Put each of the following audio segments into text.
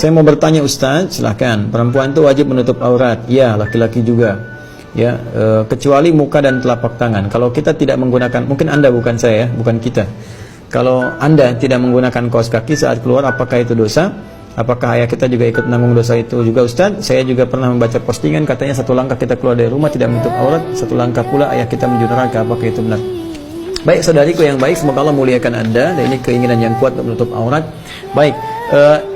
Saya mau bertanya Ustaz, silahkan. Perempuan itu wajib menutup aurat? Ya, laki-laki juga. Ya, kecuali muka dan telapak tangan. Kalau kita tidak menggunakan, mungkin Anda bukan saya ya, bukan kita. Kalau Anda tidak menggunakan kaos kaki saat keluar, apakah itu dosa? Apakah ayah kita juga ikut menanggung dosa itu juga Ustaz? Saya juga pernah membaca postingan katanya satu langkah kita keluar dari rumah tidak menutup aurat, satu langkah pula ayah kita menuju neraka. Apakah itu benar? Baik saudariku yang baik, semoga Allah muliakan Anda. Dan ini keinginan yang kuat untuk menutup aurat. Baik,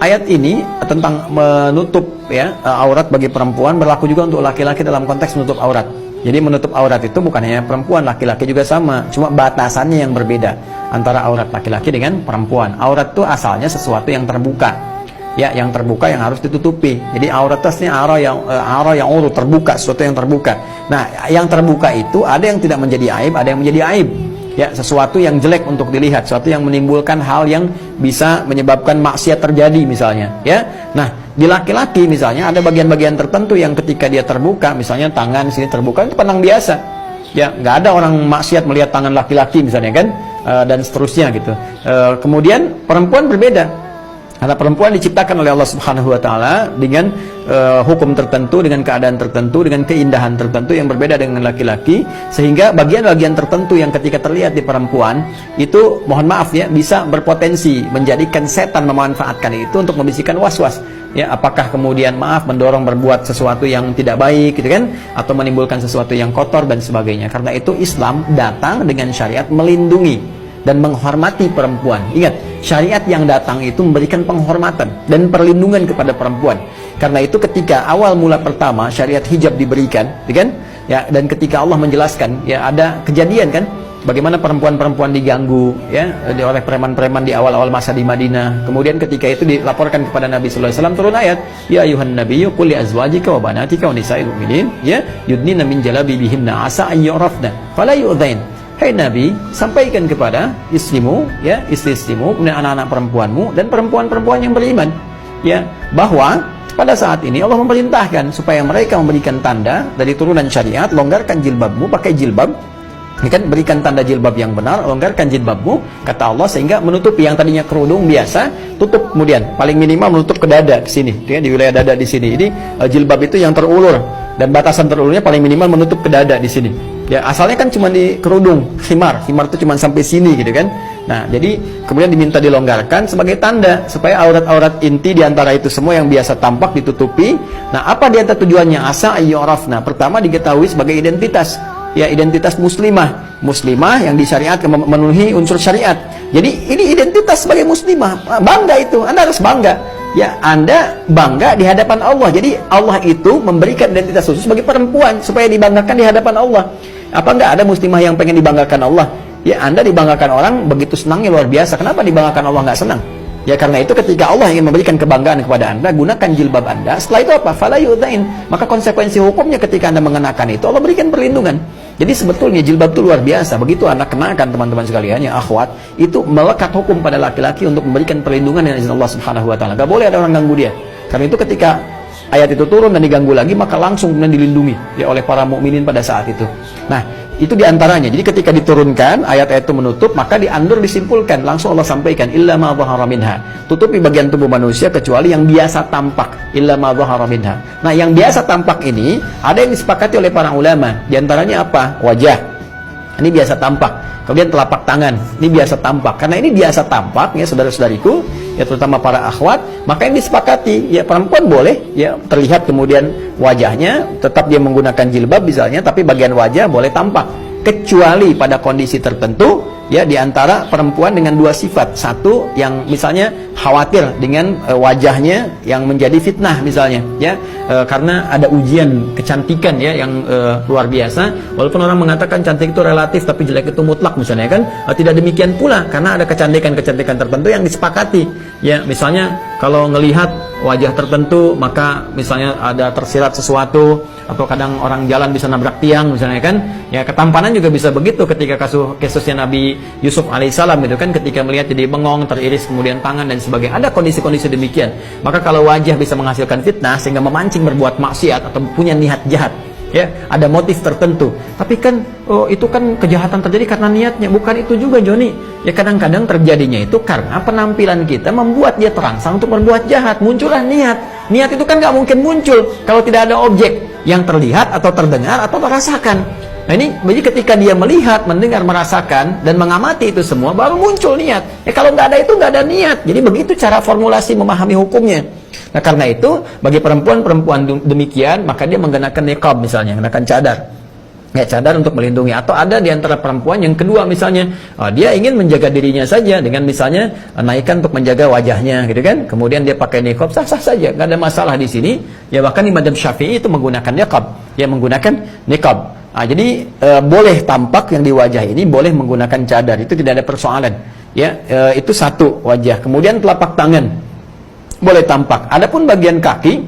ayat ini tentang menutup ya aurat bagi perempuan berlaku juga untuk laki-laki dalam konteks menutup aurat. Jadi menutup aurat itu bukan hanya perempuan, laki-laki juga sama. Cuma batasannya yang berbeda antara aurat laki-laki dengan perempuan. Aurat itu asalnya sesuatu yang terbuka. Ya, yang terbuka yang harus ditutupi. Jadi aurat itu arah yang terbuka, sesuatu yang terbuka. Nah, yang terbuka itu ada yang tidak menjadi aib, ada yang menjadi aib. Ya, sesuatu yang jelek untuk dilihat, sesuatu yang menimbulkan hal yang bisa menyebabkan maksiat terjadi misalnya, ya. Nah, di laki-laki misalnya ada bagian-bagian tertentu yang ketika dia terbuka, misalnya tangan sini terbuka itu pandang biasa. Ya, nggak ada orang maksiat melihat tangan laki-laki misalnya kan, dan seterusnya gitu. Kemudian perempuan berbeda. Karena perempuan diciptakan oleh Allah Subhanahu wa taala dengan hukum tertentu, dengan keadaan tertentu, dengan keindahan tertentu yang berbeda dengan laki-laki, sehingga bagian-bagian tertentu yang ketika terlihat di perempuan itu, mohon maaf ya, bisa berpotensi menjadikan setan memanfaatkan itu untuk membisikkan was-was. Ya, apakah kemudian mendorong berbuat sesuatu yang tidak baik gitu kan, atau menimbulkan sesuatu yang kotor dan sebagainya. Karena itu Islam datang dengan syariat melindungi dan menghormati perempuan. Ingat, syariat yang datang itu memberikan penghormatan dan perlindungan kepada perempuan. Karena itu ketika awal mula pertama syariat hijab diberikan, kan? Ya, dan ketika Allah menjelaskan, ya ada kejadian kan, bagaimana perempuan-perempuan diganggu ya oleh preman-preman di awal-awal masa di Madinah. Kemudian ketika itu dilaporkan kepada Nabi sallallahu alaihi wasallam, turun ayat, ya ayuhan nabiyyu qul li azwajika wa banatika wa nisa'il mu'minin ya yudnina min jalabibihinna asa an yu'rafna fala yu'dzain. Hai Nabi, sampaikan kepada istrimu, ya, istri-istrimu, kemudian anak-anak perempuanmu dan perempuan-perempuan yang beriman, ya, bahwa pada saat ini Allah memerintahkan supaya mereka memberikan tanda dari turunan syariat, longgarkan jilbabmu, pakai jilbab, kan, berikan tanda jilbab yang benar, longgarkan jilbabmu, kata Allah, sehingga menutupi yang tadinya kerudung biasa, tutup kemudian, paling minimal menutup ke dada ke sini, ya, di wilayah dada di sini. Ini jilbab itu yang terulur dan batasan terulurnya paling minimal menutup ke dada di sini. Ya, asalnya kan cuma di kerudung, khimar itu cuma sampai sini gitu kan. Nah, jadi kemudian diminta dilonggarkan sebagai tanda supaya aurat-aurat inti diantara itu semua yang biasa tampak ditutupi. Nah, apa di antara tujuannya? Asa ayyurafna. Pertama diketahui sebagai identitas. Ya, identitas muslimah yang disyariatkan, memenuhi unsur syariat. Jadi ini identitas sebagai muslimah, bangga itu, Anda harus bangga. Ya, Anda bangga di hadapan Allah. Jadi Allah itu memberikan identitas khusus bagi perempuan supaya dibanggakan di hadapan Allah. Apa enggak ada muslimah yang pengen dibanggakan Allah? Ya, Anda dibanggakan orang begitu senangnya luar biasa. Kenapa dibanggakan Allah nggak senang? Ya, karena itu ketika Allah ingin memberikan kebanggaan kepada Anda, gunakan jilbab Anda. Setelah itu apa? Fala yu'dzain. Maka konsekuensi hukumnya ketika Anda mengenakan itu, Allah berikan perlindungan. Jadi sebetulnya jilbab itu luar biasa. Begitu Anda kenakan, teman-teman sekalian, ya akhwat, itu melekat hukum pada laki-laki untuk memberikan perlindungan dengan izin Allah Subhanahu wa taala. Gak boleh ada orang ganggu dia. Karena itu ketika ayat itu turun dan diganggu lagi, maka langsung kemudian dilindungi ya oleh para mukminin pada saat itu. Nah, itu diantaranya. Jadi ketika diturunkan ayat-ayat itu menutup, maka disimpulkan, langsung Allah sampaikan, illa ma dhahara minha, tutupi bagian tubuh manusia kecuali yang biasa tampak, illa ma dhahara minha. Nah, yang biasa tampak ini ada yang disepakati oleh para ulama. Diantaranya apa? Wajah, ini biasa tampak. Kemudian telapak tangan, ini biasa tampak. Karena ini biasa tampak, ya saudara-saudariku, ya terutama para akhwat, maka yang disepakati, ya perempuan boleh ya terlihat kemudian wajahnya, tetap dia menggunakan jilbab misalnya, tapi bagian wajah boleh tampak, kecuali pada kondisi tertentu, ya, diantara perempuan dengan dua sifat. Satu yang misalnya khawatir dengan wajahnya yang menjadi fitnah misalnya, ya, karena ada ujian kecantikan ya yang luar biasa. Walaupun orang mengatakan cantik itu relatif tapi jelek itu mutlak misalnya kan, tidak demikian pula, karena ada kecantikan-kecantikan tertentu yang disepakati. Ya, misalnya kalau ngelihat wajah tertentu, maka misalnya ada tersirat sesuatu, atau kadang orang jalan bisa nabrak tiang misalnya kan, ya ketampanan juga bisa begitu. Ketika kasusnya Nabi Yusuf alaihissalam itu kan, ketika melihat jadi bengong, teriris kemudian tangan dan sebagainya, ada kondisi-kondisi demikian. Maka kalau wajah bisa menghasilkan fitnah sehingga memancing berbuat maksiat atau punya niat jahat, ya, ada motif tertentu. Tapi kan itu kan kejahatan terjadi karena niatnya, bukan itu juga Joni. Ya kadang-kadang terjadinya itu karena penampilan kita membuat dia terangsang untuk berbuat jahat, muncullah niat. Niat itu kan nggak mungkin muncul kalau tidak ada objek yang terlihat atau terdengar atau merasakan. Nah ini, jadi ketika dia melihat, mendengar, merasakan dan mengamati itu semua, baru muncul niat. Ya kalau nggak ada itu nggak ada niat. Jadi begitu cara formulasi memahami hukumnya. Nah karena itu bagi perempuan demikian, maka dia menggunakan niqab misalnya, menggunakan cadar. Ya cadar untuk melindungi. Atau ada di antara perempuan yang kedua misalnya, dia ingin menjaga dirinya saja dengan misalnya naikkan untuk menjaga wajahnya, gitu kan? Kemudian dia pakai niqab, sah-sah saja, nggak ada masalah di sini. Ya bahkan di madzhab Syafi'i itu menggunakan niqab, ya menggunakan niqab. Jadi boleh tampak yang di wajah ini, boleh menggunakan cadar, itu tidak ada persoalan. Ya itu satu wajah. Kemudian telapak tangan boleh tampak. Adapun bagian kaki,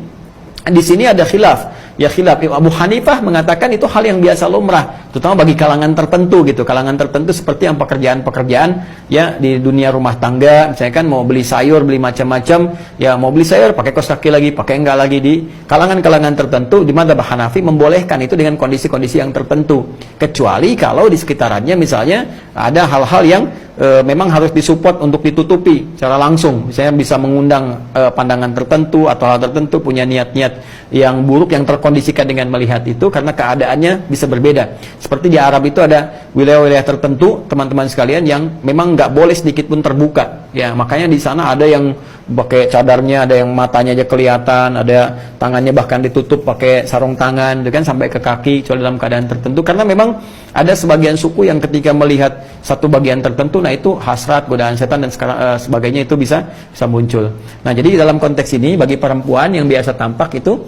di sini ada khilaf. Ya khilaf. Abu Hanifah mengatakan itu hal yang biasa lumrah, terutama bagi kalangan tertentu gitu. Kalangan tertentu seperti yang pekerjaan-pekerjaan ya di dunia rumah tangga, misalnya kan mau beli sayur, beli macam-macam, ya mau beli sayur pakai kaos kaki lagi, pakai enggak lagi. Di kalangan-kalangan tertentu di madzhab Hanafi membolehkan itu dengan kondisi-kondisi yang tertentu. Kecuali kalau di sekitarannya misalnya ada hal-hal yang memang harus disupport untuk ditutupi secara langsung, misalnya bisa mengundang pandangan tertentu atau hal tertentu, punya niat-niat yang buruk yang terkondisikan dengan melihat itu karena keadaannya bisa berbeda. Seperti di Arab itu ada wilayah-wilayah tertentu, teman-teman sekalian, yang memang nggak boleh sedikit pun terbuka. Ya makanya di sana ada yang pakai cadarnya, ada yang matanya aja kelihatan, ada tangannya bahkan ditutup pakai sarung tangan, kan sampai ke kaki, kecuali dalam keadaan tertentu. Karena memang ada sebagian suku yang ketika melihat satu bagian tertentu, nah itu hasrat, godaan setan dan sebagainya itu bisa muncul. Nah jadi dalam konteks ini bagi perempuan yang biasa tampak itu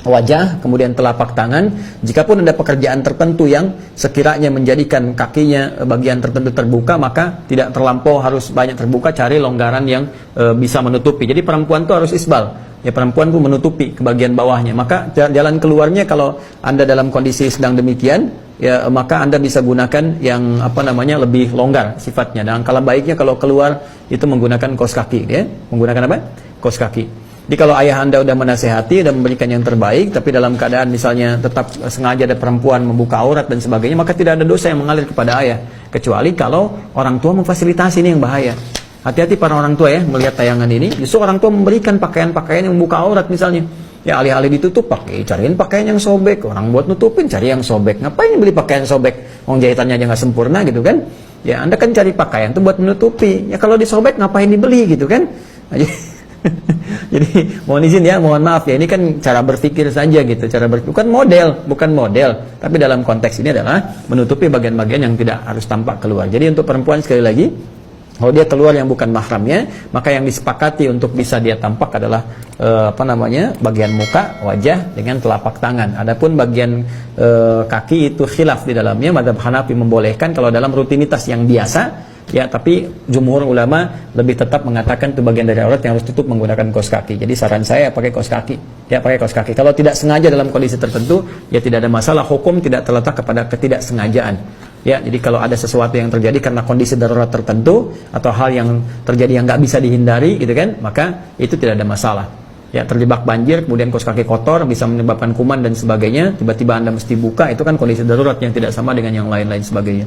wajah, kemudian telapak tangan. Jikapun ada pekerjaan tertentu yang sekiranya menjadikan kakinya bagian tertentu terbuka, maka tidak terlampau harus banyak terbuka, cari longgaran yang bisa menutupi. Jadi perempuan itu harus isbal. Ya perempuan pun menutupi ke bagian bawahnya. Maka jalan keluarnya kalau Anda dalam kondisi sedang demikian, ya maka Anda bisa gunakan yang lebih longgar sifatnya. Dan kalau baiknya kalau keluar itu menggunakan kaos kaki, ya. Menggunakan apa? Kaos kaki. Jadi kalau ayah Anda sudah menasehati dan memberikan yang terbaik, tapi dalam keadaan misalnya tetap sengaja ada perempuan membuka aurat dan sebagainya, maka tidak ada dosa yang mengalir kepada ayah. Kecuali kalau orang tua memfasilitasi, ini yang bahaya. Hati-hati para orang tua ya, melihat tayangan ini, justru orang tua memberikan pakaian-pakaian yang membuka aurat misalnya. Ya alih-alih ditutup, cariin pakaian yang sobek. Orang buat nutupin, cari yang sobek. Ngapain beli pakaian sobek? Wong jahitannya aja nggak sempurna gitu kan. Ya Anda kan cari pakaian itu buat menutupi. Ya kalau disobek ngapain dibeli gitu kan. Jadi mohon izin ya, mohon maaf ya, ini kan cara berpikir saja gitu, bukan model, tapi dalam konteks ini adalah menutupi bagian-bagian yang tidak harus tampak keluar. Jadi untuk perempuan sekali lagi, kalau dia keluar yang bukan mahramnya, maka yang disepakati untuk bisa dia tampak adalah bagian muka, wajah dengan telapak tangan. Adapun bagian kaki itu khilaf di dalamnya. Madzhab Hanafi membolehkan kalau dalam rutinitas yang biasa. Ya, tapi jumhur ulama lebih tetap mengatakan itu bagian dari aurat yang harus tutup menggunakan kaos kaki. Jadi saran saya pakai kaos kaki. Ya, pakai kaos kaki. Kalau tidak sengaja dalam kondisi tertentu, ya tidak ada masalah. Hukum tidak terletak kepada ketidaksengajaan. Ya, jadi kalau ada sesuatu yang terjadi karena kondisi darurat tertentu atau hal yang terjadi yang nggak bisa dihindari, gitu kan, maka itu tidak ada masalah. Ya, terjebak banjir, kemudian kaos kaki kotor, bisa menyebabkan kuman dan sebagainya. Tiba-tiba Anda mesti buka, itu kan kondisi darurat yang tidak sama dengan yang lain-lain sebagainya.